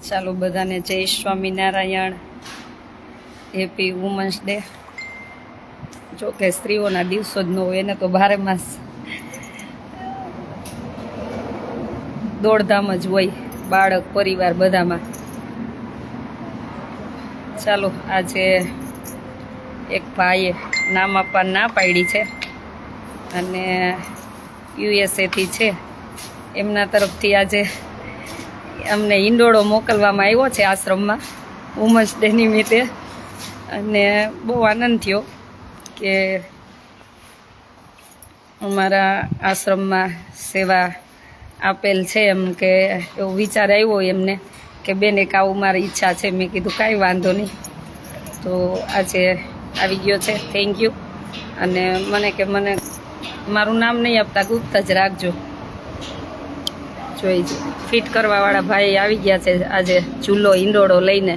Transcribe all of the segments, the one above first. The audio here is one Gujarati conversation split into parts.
ચાલો બધાને જય સ્વામિનારાયણ, હેપી વુમન્સ ડે. જો કે સ્ત્રીઓના દિવસો જ ન હોય, એને તો બારે માસ દોડધામ જ હોય, બાળક પરિવાર બધામાં. ચાલો આજે એક ભાઈએ નામ આપવા ના પાડી છે અને યુએસએથી છે. એમના તરફથી આજે અમને ઈંડોળો મોકલવામાં આવ્યો છે આશ્રમમાં વુમન્સ ડે નિમિત્તે, અને બહુ આનંદ થયો કે અમારા આશ્રમમાં સેવા આપેલ છે. એમ કે એવો વિચાર આવ્યો એમને કે બેન એક આવું મારી ઈચ્છા છે. મેં કીધું કાંઈ વાંધો નહીં, તો આજે આવી ગયો છે. Thank you. અને મને મારું નામ નહીં આપતા, ગુપ્ત જ રાખજો. જોઈ ફિટ કરવાવાળા ભાઈ આવી ગયા છે આજે ચૂલો ઈંડોળો લઈને.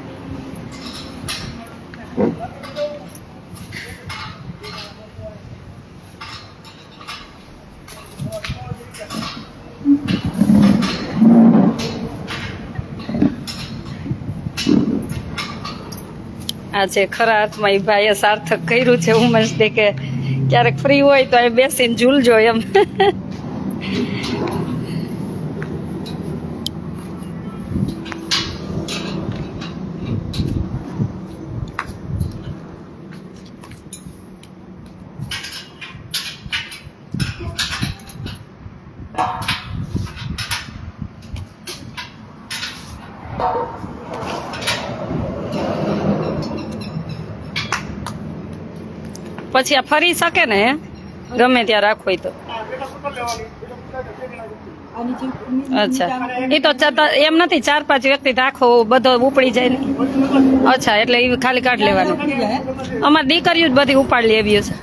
આજે ખરા અર્થમાં એ ભાઈએ સાર્થક કર્યું છે વુમન્સ ડે, કે ક્યારેક ફ્રી હોય તો એ બેસીને ઝૂલજો એમ. પછી આ ફરી શકે ને, ગમે ત્યાં રાખો હોય તો. અચ્છા, એ તો એમ નથી, 4-5 વ્યક્તિ રાખો, બધો ઉપડી જાય ને. અચ્છા, એટલે એ ખાલી કાઢ લેવાનું. અમારી દીકરીઓ જ બધી ઉપાડી લેવી છે.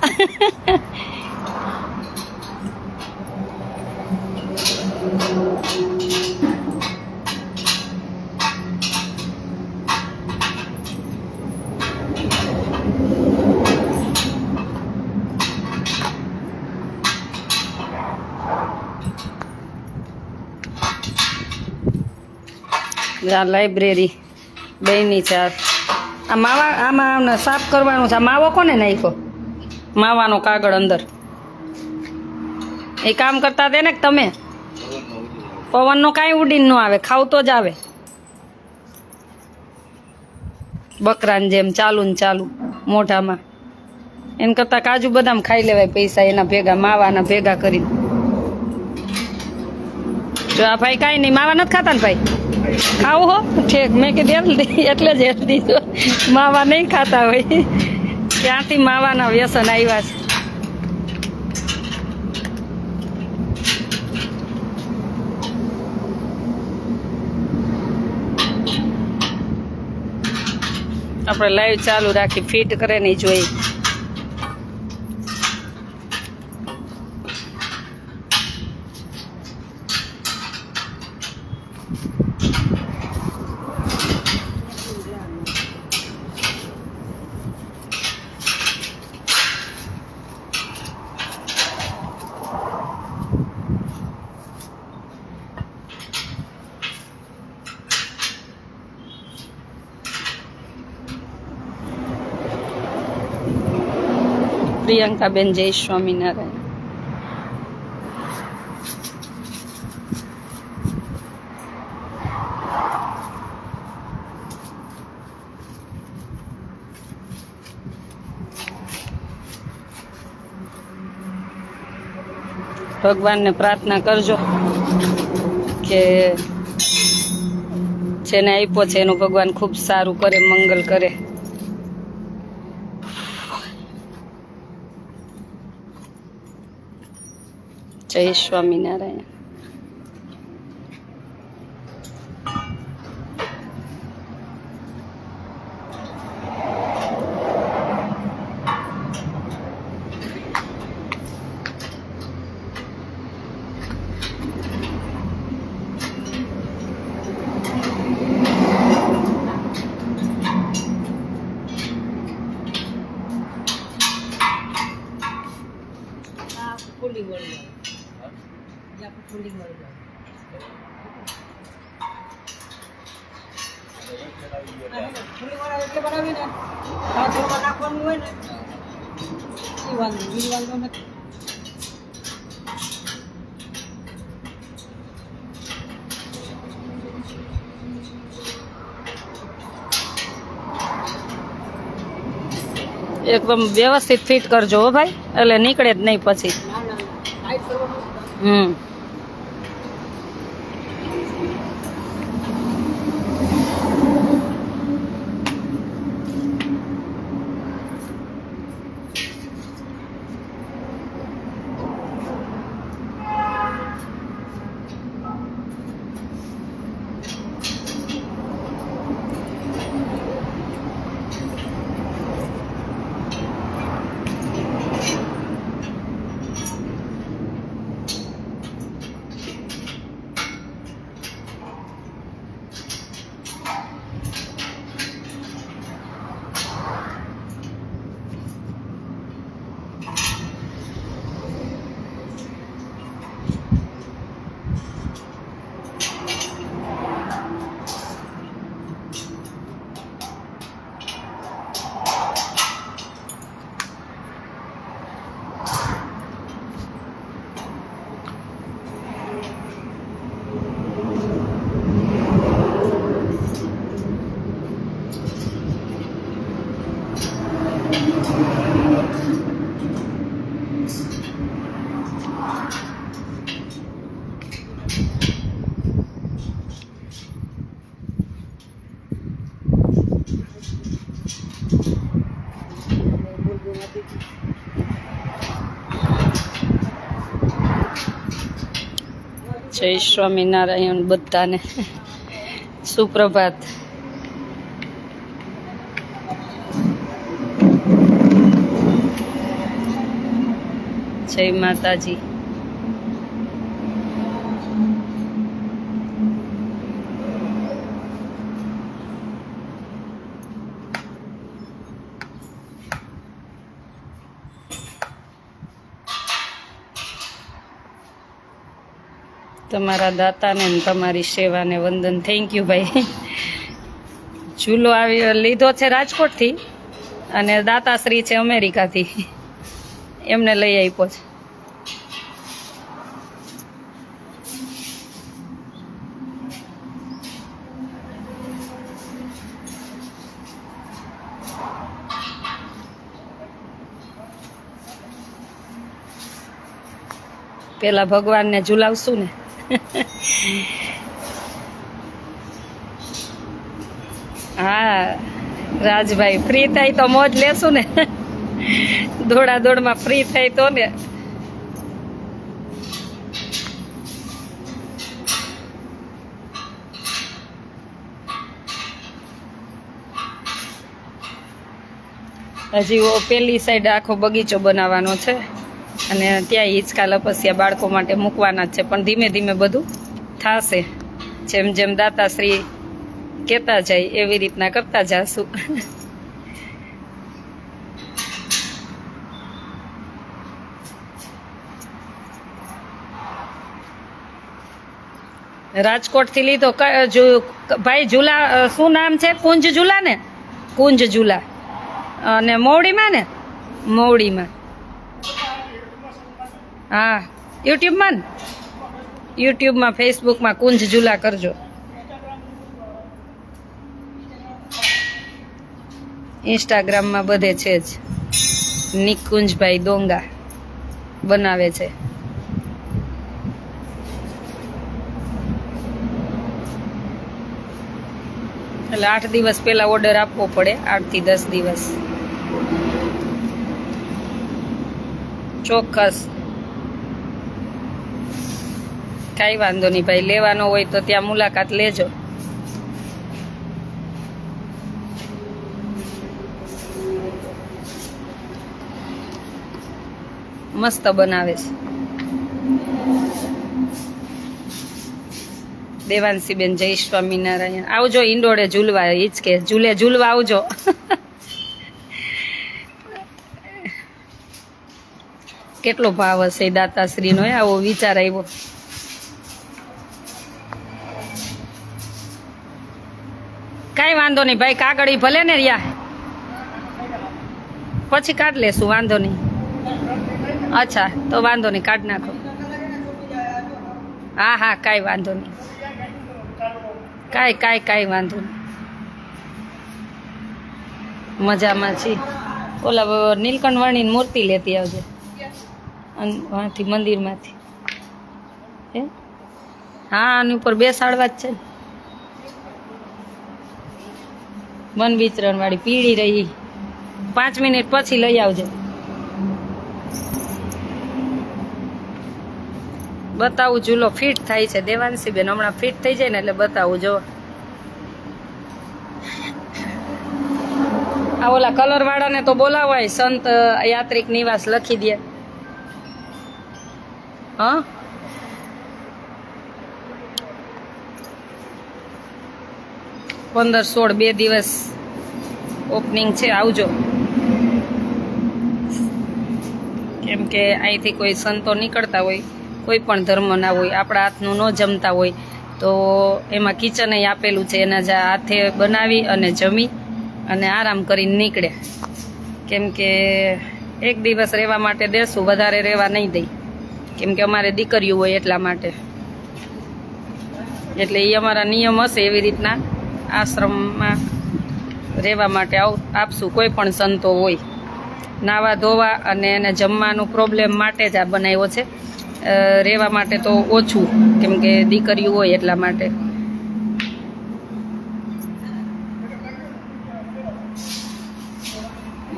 લાઇબ્રેરી બેની છે. આ માવા આમાં સાફ કરવાનું છે. આ માવો કોને નાખ્યો? માવાનો કાગળ અંદર એ કામ કરતા દે ને તમે. પવનનો કાંઈ ઉડીને ન આવે, ખાવ તો જ આવે. બકરાને જેમ ચાલુ ને ચાલુ મોઢામાં. એને કરતા કાજુ બદામ ખાઈ લેવાય પૈસા એના ભેગા, માવાના ભેગા કરીને. જો આ ભાઈ કાંઈ નહીં, માવા નથી ખાતા ને ભાઈ? ખાવું હો ઠેક. મેં કીધું હેલ્ધી એટલે જ હેલ્ધી. માવા નહીં ખાતા હોય, ક્યાંથી માવાના વ્યસન આવ્યા છે. આપણે લાઈવ ચાલુ રાખી, ફિટ કરે નહીં જોઈ. પ્રિયંકાબેન જય સ્વામિનારાયણ. ભગવાનને પ્રાર્થના કરજો કે જેને આપ્યો છે એનું ભગવાન ખૂબ સારું કરે, મંગલ કરે. જય સ્વામિનારાયણ. ખુલ્લી વળી એકદમ વ્યવસ્થિત ફિટ કરજો હો ભાઈ, એટલે નીકળે જ નહીં પછી. જય સ્વામિનારાયણ બધાને, સુપ્રભાત. જય માતાજી. તમારા દાતાને ને તમારી સેવાને વંદન. થેન્ક યુ ભાઈ. ઝૂલો આવી લીધો છે રાજકોટથી અને દાતાશ્રી છે અમેરિકાથી, એમને લઈ આપ્યો છે. પેલા ભગવાનને ઝુલાવશું ને. હા રાજભાઈ, ફ્રી થાય તો મોજ લેશું ને. દોડા દોડમાં ફ્રી થાય તો ને. હજી પેલી સાઈડ આખો બગીચો બનાવવાનો છે અને ત્યાં હિંચકા લપસ્યા બાળકો માટે મૂકવાના જ છે, પણ ધીમે ધીમે બધું થશે. જેમ જેમ દાતાશ્રી કહેતા જાય એવી રીતના કરતા જાશું. રાજકોટથી લીધો ભાઈ ઝૂલા. શું નામ છે? કુંજ ઝૂલા ને, કુંજ ઝૂલા. અને મોવડીમાં ને, મોવડીમાં. હા યુટ્યુબમાં ને, યુટ્યુબમાં ફેસબુકમાં કુંજ ઝૂલા કરજો. ઇન્સ્ટાગ્રામમાં બધે છે જ. નિકુંજભાઈ ડોંગા બનાવે છે. એટલે 8 દિવસ પહેલા ઓર્ડર આપવો પડે, 8 થી 10 દિવસ. ચોક્કસ, કાંઈ વાંધો નહીં ભાઈ. લેવાનો હોય તો ત્યાં મુલાકાત લેજો. મસ્ત બનાવે છે. દેવાંશીબેન જય સ્વામિનારાયણ. આવજો ઈંડોળે ઝૂલવા, હિચકે ઝૂલવા આવજો. કેટલો ભાવ હશે દાતાશ્રીનો, આવો વિચાર આવ્યો. કાંઈ વાંધો નહીં ભાઈ, કાગળ ઈ ભલે ને રિયા, પછી કાઢ લેશું, વાંધો નહીં. અચ્છા, તો વાંધો નહીં, કાઢ નાખો. હા હા, કાંઈ વાંધો નહીં, કાંઈ વાંધો નહીં. મજામાં છીએ. ઓલા નીલકંઠ વર્ણીની મૂર્તિ લેતી આવજે વાંથી મંદિરમાંથી. હે હા, આની ઉપર બેસાડવા જ છે ને. મન વિચરણ વાળી પીળી રહી, 5 મિનિટ પછી લઈ આવજે. બતાવું ઝૂલો ફિટ થાય છે દેવાંશી બેન, હમણાં ફિટ થઈ જાય ને એટલે બતાવું. જો આ ઓલા કલર વાળાને તો બોલાવાય, સંત યાત્રિક નિવાસ લખી દે. હા, પંદર 16 2 દિવસ ઓપનિંગ છે, આવજો. કેમ કે અહીંથી કોઈ સંતો નીકળતા હોય, કોઈ પણ ધર્મના હોય, આપણા હાથનું ન જમતા હોય તો એમાં કિચન આપેલું છે, એના જ હાથે બનાવી અને જમી અને આરામ કરીને નીકળે. કેમ કે 1 દિવસ રહેવા માટે દેશું, વધારે રહેવા નહીં દઈ, કેમ કે અમારે દીકરીઓ હોય એટલા માટે. એટલે એ અમારા નિયમ હશે એવી રીતના આશ્રમમાં રહેવા માટે આપશું. કોઈ પણ સંતો હોય, નાવા ધોવા અને એને જમવાનું પ્રોબ્લેમ માટે જ આ બનાવ્યો છે, રહેવા માટે તો ઓછું, કેમ કે દીકરીઓ હોય એટલા માટે.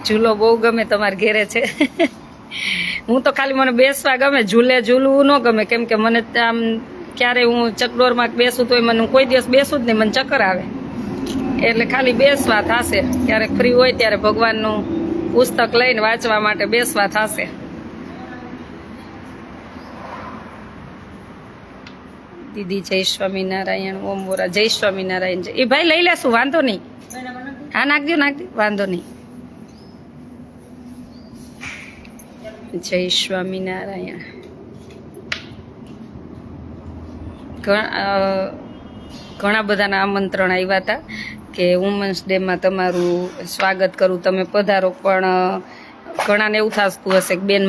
ઝૂલો બહુ ગમે તમારે ઘેરે છે. હું તો ખાલી મને બેસવા ગમે, ઝૂલવું ન ગમે, કેમ કે મને આમ ક્યારે હું ચકડોરમાં બેસું તો મને કોઈ દિવસ બેસું જ નહીં, મને ચક્કર આવે. એટલે ખાલી બેસવા થશે, ક્યારેક ફ્રી હોય ત્યારે ભગવાનનું પુસ્તક લઈને વાંચવા માટે બેસવા થશે. દીદી જય સ્વામિનારાયણ, ઓમ બોરા જય સ્વામિનારાયણ. એ ભાઈ લઈ લેશું, વાંધો નહીં. હા, નાખજો, વાંધો નહીં. જય સ્વામિનારાયણ. ઘણા બધાના આમંત્રણ આવ્યા હતા કે વુમન્સ ડેમાં તમારું સ્વાગત કરું, તમે પધારો. પણ ઘણાને એવું થતું હશે કે બેન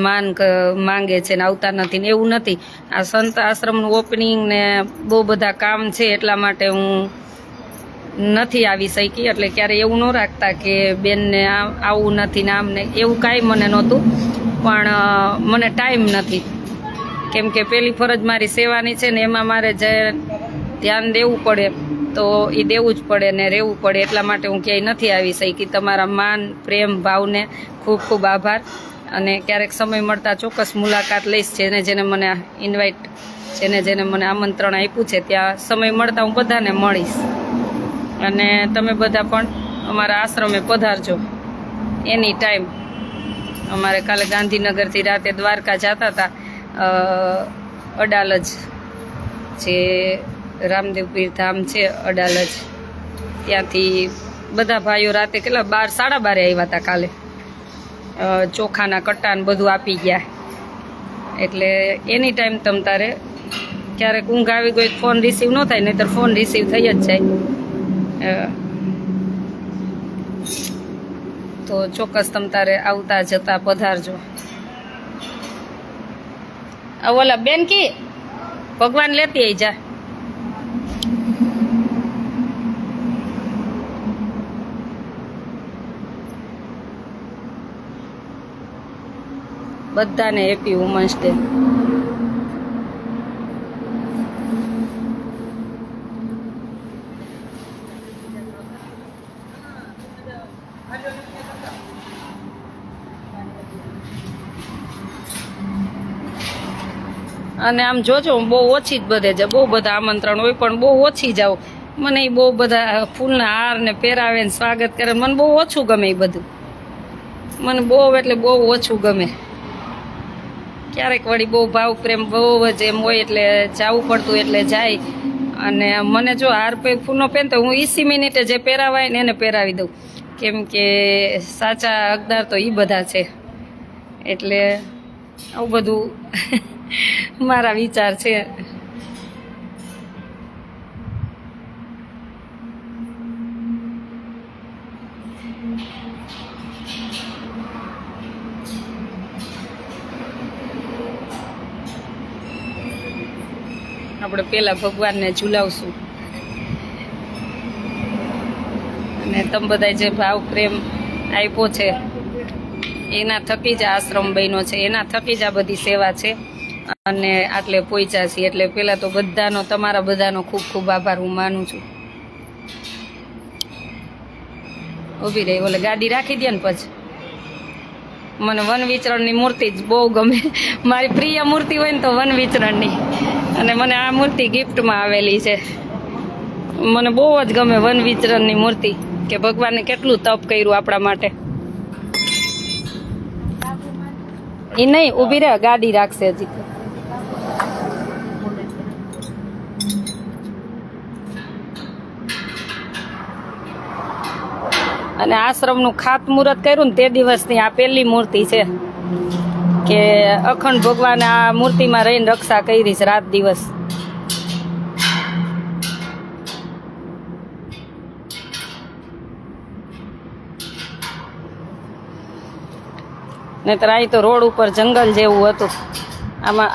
માંગે છે ને આવતા નથી ને. એવું નથી, આ સંત આશ્રમનું ઓપનિંગ ને બહુ બધા કામ છે એટલા માટે હું નથી આવી શકી. એટલે ક્યારે એવું ન રાખતા કે બેનને આવું નથી ને આમ ને, એવું કાંઈ મને નહોતું. પણ મને ટાઈમ નથી, કેમ કે પેલી ફરજ મારી સેવાની છે ને, એમાં મારે જે ધ્યાન દેવું પડે તો એ દેવું જ પડે ને રહેવું પડે. એટલા માટે હું ક્યાંય નથી આવી શકી. તમારા માન પ્રેમ ભાવને ખૂબ ખૂબ આભાર. અને ક્યારેક સમય મળતા ચોક્કસ મુલાકાત લઈશ. જેને મને ઇન્વાઇટ, જેને મને આમંત્રણ આપ્યું છે, ત્યાં સમય મળતા હું બધાને મળીશ. અને તમે બધા પણ અમારા આશ્રમે પધારજો એની ટાઈમ. અમારે કાલે ગાંધીનગરથી રાતે દ્વારકા જતા હતા, અડાલજ જે રામદેવ પીર ધામ છે અડાલજ, ત્યાંથી બધા ભાઈઓ રાતે કેટલા 12 સાડા 12 આવ્યા હતા કાલે. ચોખાના કટ્ટા ને બધું આપી ગયા. એટલે એની ટાઈમ તમ તારે ક્યારેક ઊંઘ આવી ગઈ ફોન રિસીવ ન થાય, નહીંતર ફોન રિસીવ થઈ જ જાય. તો ચોક્કસ તમ તારે આવતા જતા પધારજો. ઓલા બેન કી ભગવાન લેતી આવી જા. બધાને હેપી વુમન્સ ડે. અને આમ જોજો, બહુ ઓછી જ બધે છે, બહુ બધા આમંત્રણ હોય પણ બહુ ઓછી જાઓ. મને એ બહુ બધા ફૂલના હાર ને પહેરાવે ને સ્વાગત કરે, મને બહુ ઓછું ગમે. એ બધું મને બહુ એટલે બહુ ઓછું ગમે. ક્યારેક વળી બહુ ભાવ પ્રેમ બહુ જ એમ હોય એટલે જવું પડતું એટલે જાય. અને મને જો હાર ફૂલનો પહેરતો હું 20 મિનિટે જે પહેરાવાય ને એને પહેરાવી દઉં, કેમ કે સાચા હકદાર તો એ બધા છે. એટલે આવું બધું મારા વિચાર છે. આપણે પહેલાં ભગવાનને ઝુલાવશું. અને તમે બધા જે ભાવ પ્રેમ આપ્યો છે એના થકી જ આશ્રમ બન્યો છે, એના થકી જ આ બધી સેવા છે અને આટલે પહોંચ્યા છીએ. એટલે પહેલાં તો બધાનો, તમારા બધાનો ખૂબ ખૂબ આભાર હું માનું છું. ઊભી રહી, ઓલે ગાડી રાખી દે ને પછી. મને વન વિચરણની મૂર્તિ જ બહુ ગમે. મારી પ્રિય મૂર્તિ હોય ને તો વન વિચરણની. અને મને આ મૂર્તિ ગિફ્ટમાં આવેલી છે. મને બહુ જ ગમે વન વિચરણની મૂર્તિ, કે ભગવાને કેટલું તપ કર્યું આપણા માટે. એ નહીં, ઊભી રહે, ગાડી રાખશે હજી. અને આશ્રમનું ખાતમુહૂર્ત કર્યું ને તે દિવસની આ પહેલી મૂર્તિ છે કે અખંડ ભગવાને આ મૂર્તિમાં રહીને રક્ષા કરી છે રાત દિવસ. નહીતર અહીં તો રોડ ઉપર જંગલ જેવું હતું. આમાં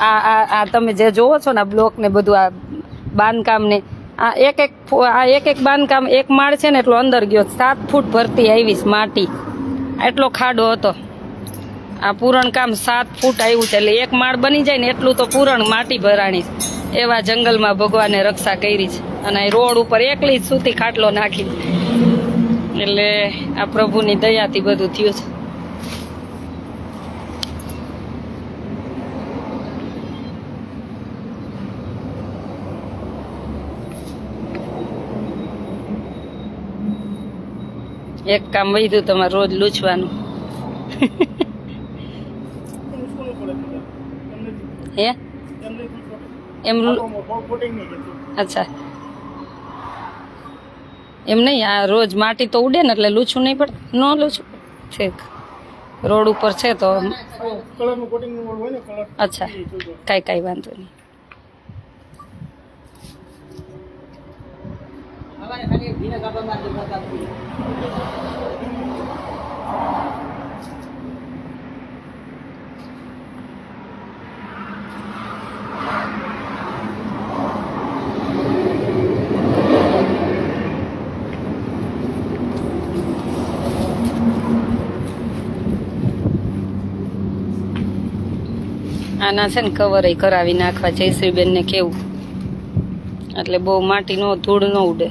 આ તમે જે જોવો છો ને આ બ્લોક ને બધું, આ બાંધકામ ને આ એક એક બાંધકામ એક માળ છે ને એટલો અંદર ગયો. 7 ફૂટ ભરતી આવીશ માટી, એટલો ખાડો હતો. આ પૂરણ કામ 7 ફૂટ આવ્યું છે. એટલે એક માળ બની જાય ને એટલું તો પૂરણ માટી ભરાણી. એવા જંગલમાં ભગવાને રક્ષા કરી છે. અને રોડ ઉપર એકલી જ સૂતી ખાટલો નાખી. એટલે આ પ્રભુની દયાથી બધું થયું છે. એક કામ વધ્યું તમારે રોજ લૂછવાનું. હે એમ? અચ્છા, એમ નહીં, આ રોજ માટી તો ઉડે ને એટલે લૂછવું નહીં પડે. ન લૂછવું ઠીક, રોડ ઉપર છે તો. અચ્છા, કાંઈ વાંધો નહીં. આના છે ને કવર કરાવી નાખવા જયશ્રીબેનને કેવું, એટલે બહુ માટી નો ધૂળ ન ઉડે.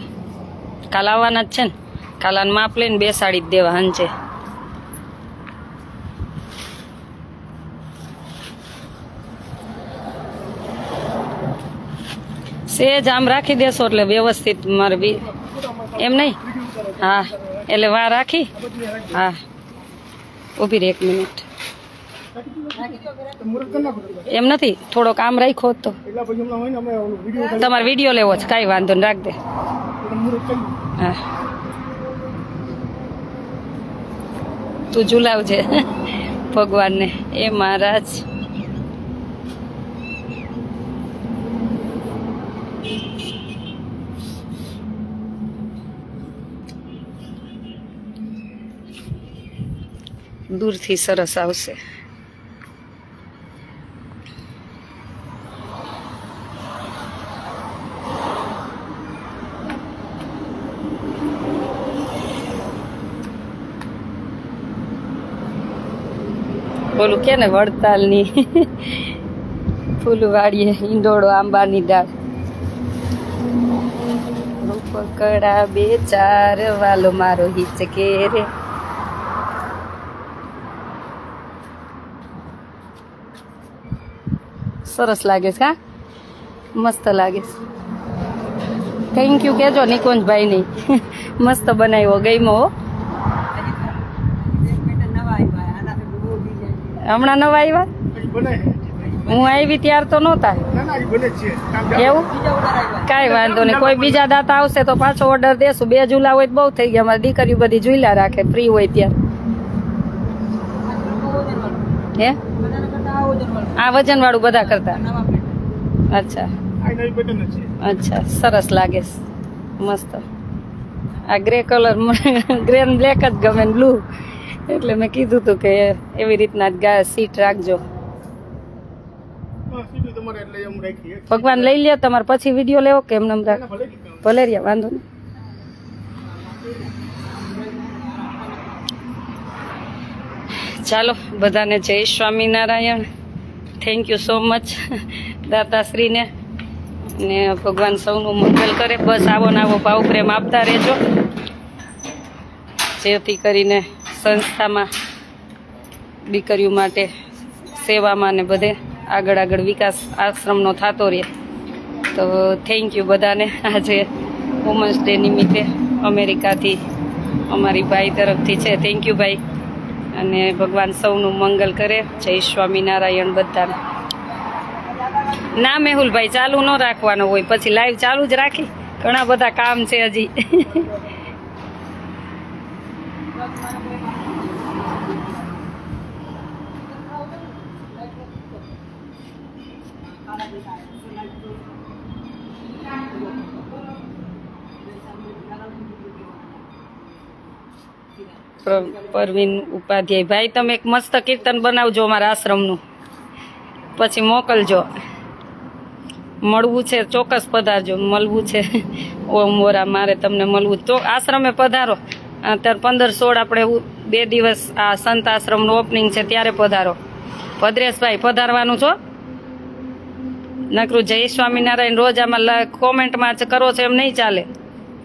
કાલ આવવાના જ છે ને, કાલાને માપ લઈને બેસાડી જ દેવા હંચે. સેજ આમ રાખી દેશો એટલે વ્યવસ્થિત મારે બી એમ નહીં. હા, એટલે વાર રાખી. હા, ઊભી રહે 1 મિનિટ. એમ નથી, થોડોક આમ રાખ્યો તો તમારે વિડીયો લેવો છે, કાંઈ વાંધો ને, રાખ દે. હા, તું ઝુલાવજે ભગવાનને. એ મહારાજ દૂરથી સરસ આવશે. બોલું કે ને વડતાલની ફૂલવાડીએ ઈંડોળો આંબાની ડાળ, પકડા 2-4 વાલો મારો હિચકે રે. સરસ લાગે છે. હા, મસ્ત લાગે છે. થેન્ક યુ કહેજો નિકુંજભાઈ ની, મસ્ત બનાવ્યો, ગમ્યો. હમણાં નવા આવ્યા? હું આવી ત્યાર તો નહોતા. એવું? કાંઈ વાંધો નહીં, કોઈ બીજા દાતા આવશે તો પાછો ઓર્ડર દેશું. 2 ઝૂલા હોય તો બહુ થઈ ગયા. અમારી દીકરીઓ બધી ઝૂલા રાખે ફ્રી હોય ત્યારે. હે, આ વજન વાળું બધા કરતા? અચ્છા અચ્છા, સરસ લાગે, મસ્ત. આ grey colour, grey and black જ ગમે ને બ્લુ, એટલે મેં કીધું હતું કે એવી રીતના જ સીટ રાખજો. તમારે એટલે એમ રાખીએ. ભગવાન લઈ લે તમારે પછી વિડીયો લેવો કે એમને એમ રાખ ભલે કીધું. ભલે રહ્યા વાંધો નહીં. ચાલો બધાને જય Swaminarayan. Thank you so much દાતાશ્રીને, ને ભગવાન સૌનું મંગલ કરે. બસ આવો ને આવો ભાવ પ્રેમ આપતા રહેજો, જેથી કરીને સંસ્થામાં દીકરીઓ માટે સેવામાં ને બધે આગળ આગળ વિકાસ આશ્રમનો થતો રહે. તો થેન્ક યુ બધાને. આજે વુમન્સ ડે નિમિત્તે અમેરિકાથી અમારી ભાઈ તરફથી છે. થેન્ક યુ ભાઈ, અને ભગવાન સૌનું મંગલ કરે. જય સ્વામિનારાયણ બધાને. ના મેહુલભાઈ ચાલુ ન રાખવાનો હોય, પછી લાઈવ ચાલુ જ રાખી, ઘણા બધા કામ છે હજી. પરવીન ઉપાધ્યાય ભાઈ, તમે એક મસ્ત કીર્તન બનાવજો અમારા આશ્રમનું, પછી મોકલજો. મળવું છે ચોક્કસ પધારજો. મળવું છે ઓમ વોરા, મારે તમને મળવું તો આશ્રમે પધારો. અત્યારે 15-16 આપણે 2 દિવસ આ સંત આશ્રમનું ઓપનિંગ છે, ત્યારે પધારો. ભદ્રેશભાઈ પધારવાનું છો. નકરું જય સ્વામિનારાયણ રોજ આમાં કોમેન્ટમાં કરો છો એમ નહીં ચાલે.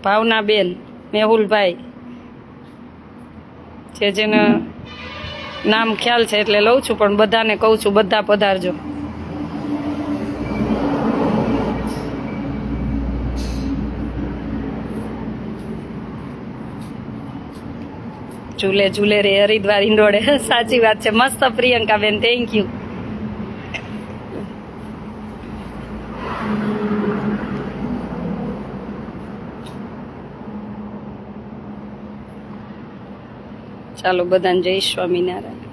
ભાવનાબેન, મેહુલભાઈ, જેને નામ ખ્યાલ છે એટલે લઉં છું, પણ બધાને કહું છું બધા પધારજો. ઝૂલે ઝૂલે રે હરિદ્વાર ઈંડોળે. સાચી વાત છે. મસ્ત પ્રિયંકાબેન, થેન્ક યુ. ચાલો બધાને જય સ્વામિનારાયણ.